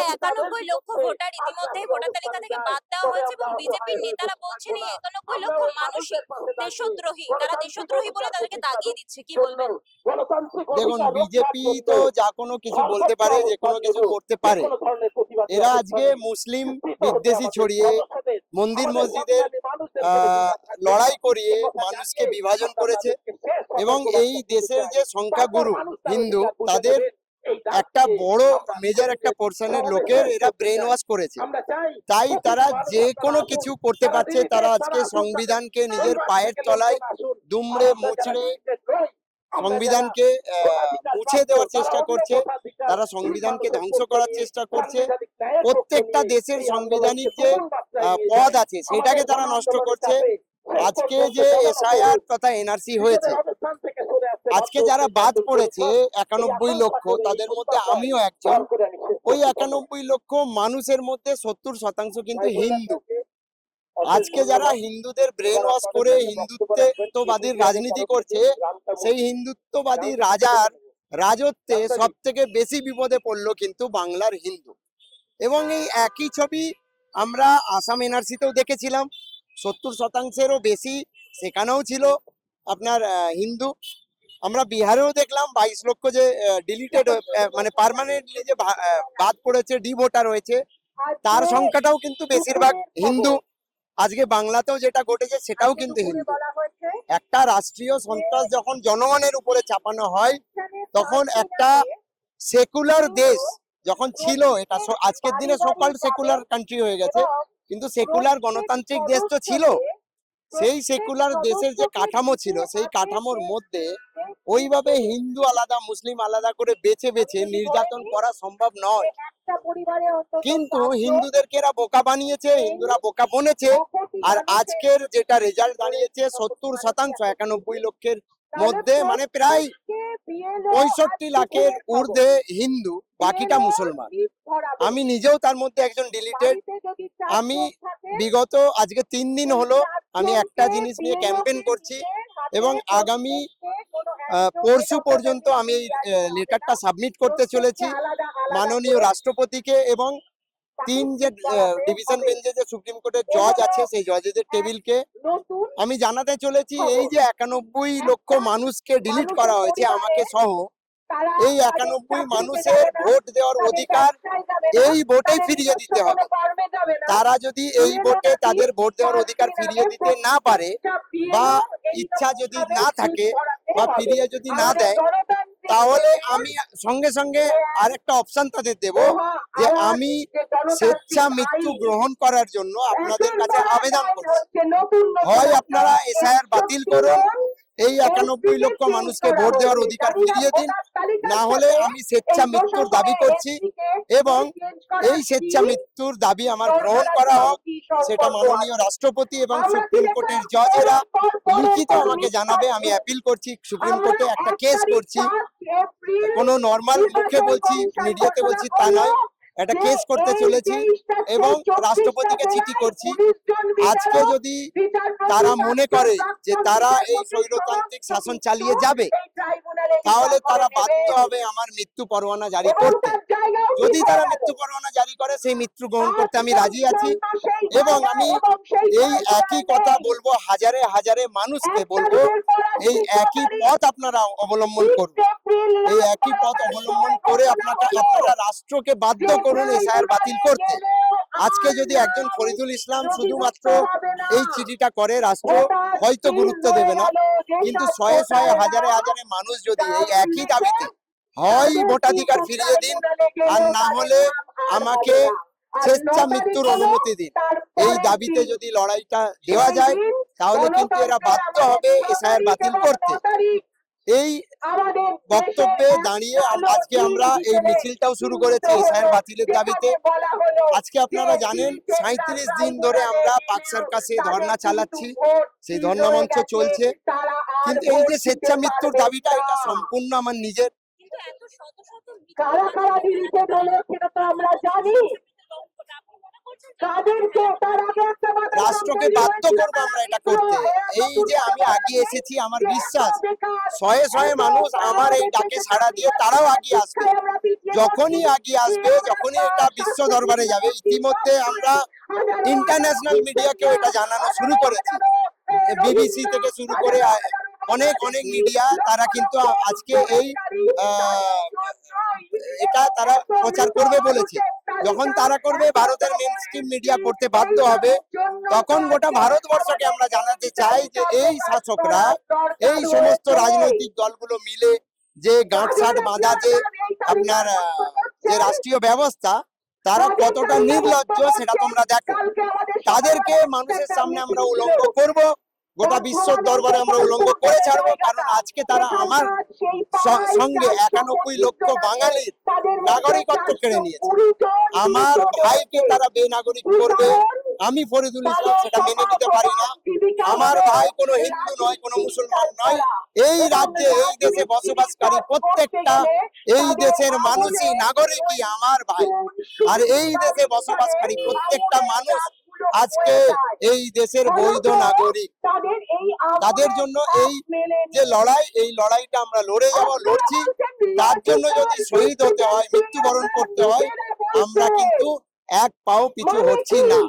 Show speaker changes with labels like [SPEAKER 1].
[SPEAKER 1] 91 লক্ষ ভোটার ইতিমধ্যেই ভোটার তালিকা থেকে বাদ দেওয়া হয়েছে এবং বিজেপির নেতারা বলছেন এই 91 লক্ষ মানুষই দেশদ্রোহী, তারা দেশদ্রোহী বলে তাদেরকে দাগিয়ে দিচ্ছে, কি বলবেন?
[SPEAKER 2] দেখুন, বিজেপি তো যা কোনো কিছু বলতে পারে, যে কোনো কিছু করতে পারে। এরা আজকে মুসলিম বিদ্বেষী ছড়িয়ে মন্দির মসজিদের লড়াই করিয়ে মানুষকে বিভাজন করেছে এবং এই দেশের যে সংখ্যাগুরু হিন্দু তাদের একটা বড় মেজর একটা পোর্শনের লোকের এরা ব্রেন ওয়াশ করেছে। তাই তারা যে কোনো কিছু করতে পারছে। তারা আজকে সংবিধানকে নিজের পায়ের তলায় দুমড়ে মুচড়ে সংবিধানকে মুছে দেওয়ার চেষ্টা করছে। তারা সংবিধানকে ধ্বংস করার চেষ্টা করছে। প্রত্যেকটা দেশের সাংবিধানিক যে পদ আছে সেটাকে তারা নষ্ট করছে। আজকে যে এসআইআর তথা এনআরসি হয়েছে, আজকে যারা বাদ পড়েছে 91 লক্ষ, তাদের মধ্যে আমিও একজন। ওই 91 লক্ষ মানুষের মধ্যে 70% কিন্তু হিন্দু। আজকে যারা হিন্দুদের ব্রেন ওয়াশ করে হিন্দুত্ববাদী রাজনীতি করছে, সেই হিন্দুত্ববাদী রাজার রাজত্বে সব থেকে বেশি বিপদে পড়লো কিন্তু বাংলার হিন্দু। এবং এই একই ছবি আমরা আসাম এনআরসিতেও দেখেছিলাম, 70%-এরও বেশি সেখানেও ছিল আপনার হিন্দু। আমরা বিহারেও দেখলাম 22 লক্ষ যে ডিলিটেড মানে পার্মানেন্টলি যে বাদ পড়েছে, ডি ভোটার হয়েছে, তার সংখ্যাটাও কিন্তু বেশিরভাগ হিন্দু। আজকে বাংলাতেও যেটা ঘটেছে সেটাও কিন্তু হিন্দু। একটা রাষ্ট্রীয় সন্ত্রাস যখন জনগণের উপরে চাপানো হয়, তখন একটা সেকুলার দেশ যখন ছিল, এটা আজকের দিনে সোকল্ড সেকুলার কান্ট্রি হয়ে গেছে, কিন্তু সেকুলার গণতান্ত্রিক দেশ তো ছিল। সেই সেকুলার দেশের যে কাঠামো ছিল, সেই কাঠামোর মধ্যে ওইভাবে হিন্দু আলাদা মুসলিম আলাদা করে বেছে বেছে নির্যাতন করা সম্ভব নয়। কিন্তু হিন্দুদেরকে এরা বোকা বানিয়েছে, হিন্দুরা বোকা বনেছে। আর আজকের যেটা রেজাল্ট দাঁড়িয়েছে, 70% 91 লক্ষের মধ্যে মানে প্রায় 65 লাখের ঊর্ধ্বে হিন্দু, বাকিটা মুসলমান। আমি নিজেও তার মধ্যে একজন ডিলিটেড। আমি বিগত আজকে 3 দিন হলো আমি একটা জিনিস নিয়ে ক্যাম্পেইন করছি এবং আগামী পরশু পর্যন্ত আমি এই লেটারটা সাবমিট করতে চলেছি মাননীয় রাষ্ট্রপতিকে এবং 3 যে ডিভিশন বেঞ্চে যে সুপ্রিম কোর্টের জজ আছে সেই জজেদের টেবিলকে আমি জানাতে চলেছি, এই যে 91 লক্ষ মানুষকে ডিলিট করা হয়েছে আমাকে সহ, এই 91 মানুষের ভোট দেওয়ার অধিকার এই ভোটেই ফিরিয়ে দিতে হবে। তারা যদি এই ভোটে তাদের ভোট দেওয়ার অধিকার ফিরিয়ে দিতে না পারে বা ইচ্ছা যদি না থাকে বা ফিরিয়ে যদি না দেয়, তাহলে আমি সঙ্গে সঙ্গে আরেকটা অপশন তাদের দেব যে আমি স্বেচ্ছা মৃত্যু গ্রহণ করার জন্য আপনাদের কাছে আবেদন করছি। হয় আপনারা এসআইআর বাতিল করুন, এই 91 লক্ষ মানুষকে ভোট দেওয়ার অধিকার ফিরিয়ে দিন, না হলে আমি স্বেচ্ছা মৃত্যুর দাবি করছি এবং এই স্বেচ্ছা মৃত্যুর দাবি আমার গ্রহণ করা হোক। সেটা মাননীয় রাষ্ট্রপতি এবং সুপ্রিম কোর্টের জজেরা লিখিত আমাকে জানাবে। আমি অ্যাপিল করছি সুপ্রিম কোর্টে, একটা কেস করছি। কোনো নর্মাল মুখে বলছি, মিডিয়াতে বলছি তা নয়, একটা কেস করতে চলেছি এবং রাষ্ট্রপতিকে চিঠি করছি। আজকে যদি তারা মনে করে যে তারা এই স্বৈরতান্ত্রিক শাসন চালিয়ে যাবে, তাহলে তারা বাধ্য হবে আমার মৃত্যু পরোয়ানা জারি করতে। যদি তারা মৃত্যু পরোয়ানা জারি করে, সেই মৃত্যু গ্রহণ করতে আমি রাজি আছি এবং আমি এই একই কথা বলবো, হাজারে হাজারে মানুষকে বলবো, এই একই পথ আপনারা অবলম্বন করুন। এই একই পথ অবলম্বন করে আপনারা রাষ্ট্রকে বাধ্য করুন এসআইআর বাতিল করতে। আজকে যদি একজন ফরিদুল ইসলাম শুধুমাত্র এই চিঠিটা করে, রাষ্ট্র হয়তো গুরুত্ব দেবে না, কিন্তু শয়ে শয়ে হাজারে হাজারে মানুষ যদি এই একই দাবিতে হয় ভোটাধিকার ফিরিয়ে দিন আর না হলে আমাকে স্বেচ্ছা মৃত্যুর অনুমতি দিন, এই দাবিতে যদি লড়াইটা দেওয়া যায়, তাহলে কিন্তু এরা বাধ্য হবে এসআইআর বাতিল করতে। এই বক্তব্যে দাঁড়িয়ে আজকে আমরা এই মিছিলটাও শুরু করেছি এসআইআর বাতিলের দাবিতে। আজকে আপনারা জানেন 37 দিন ধরে আমরা পাক সার্কাসে ধর্ণা চালাচ্ছি, সেই ধর্ণা মঞ্চ চলছে। কিন্তু এই যে স্বেচ্ছা মৃত্যুর দাবিটা, এটা সম্পূর্ণ আমার নিজের। রাষ্ট্রকে বাধ্য করবো আমরা এটা করতে। এই যে আমি আগিয়ে এসেছি, আমার বিশ্বাস শয়ে শয়ে মানুষ আমার এই ডাকে সাড়া দিয়ে তারাও আগিয়ে আসবে যখনই এগিয়ে আসবে, যখনই এটা বিশ্ব দরবারে যাবে, ইতিমধ্যে আমরা ইন্টারন্যাশনাল মিডিয়াকেও এটা জানানো শুরু করেছি, বিবিসি থেকে শুরু করে অনেক অনেক মিডিয়া তারা কিন্তু আজকে এই এটা তারা প্রচার করবে বলেছে। যখন তারা করবে, ভারতের মেন স্ট্রিম মিডিয়া করতে বাধ্য হবে, তখন গোটা ভারতবর্ষকে আমরা জানাতে চাই যে এই শাসকরা, এই সমস্ত রাজনৈতিক দলগুলো মিলে যে গাঁটছাট বাঁধা যে আপনার যে রাষ্ট্রীয় ব্যবস্থা, তারা কতটা নির্লজ্জ সেটা তোমরা দেখো। তাদেরকে মানুষের সামনে আমরা উলঙ্গ করব, গোটা বিশ্ব দরবারে আমরা উলঙ্গ করে ছাড়বো, কারণ আজকে তারা আমার সঙ্গে 91 লক্ষ বাঙালির নাগরিকত্ব কেড়ে নিয়েছে। আমার ভাইকে তারা বেনাগরিক করবে, আমি ফরিদুল ইসলাম সেটা মেনে নিতে পারি না। আমার ভাই কোনো হিন্দু নয়, কোনো মুসলমান নয়, এই রাজ্যে এই দেশে বসবাসকারী প্রত্যেকটা এই দেশের মানুষই নাগরিকই আমার ভাই। আর এই দেশে বসবাসকারী প্রত্যেকটা মানুষ আজকে এই দেশের বৈধ নাগরিক। তাদের জন্য এই যে লড়াই, এই লড়াইটা আমরা লড়ে যাব, লড়ছি। তার জন্য যদি শহীদ হতে হয়, মৃত্যুবরণ করতে হয়, আমরা কিন্তু এক পাও পিছু হচ্ছি না।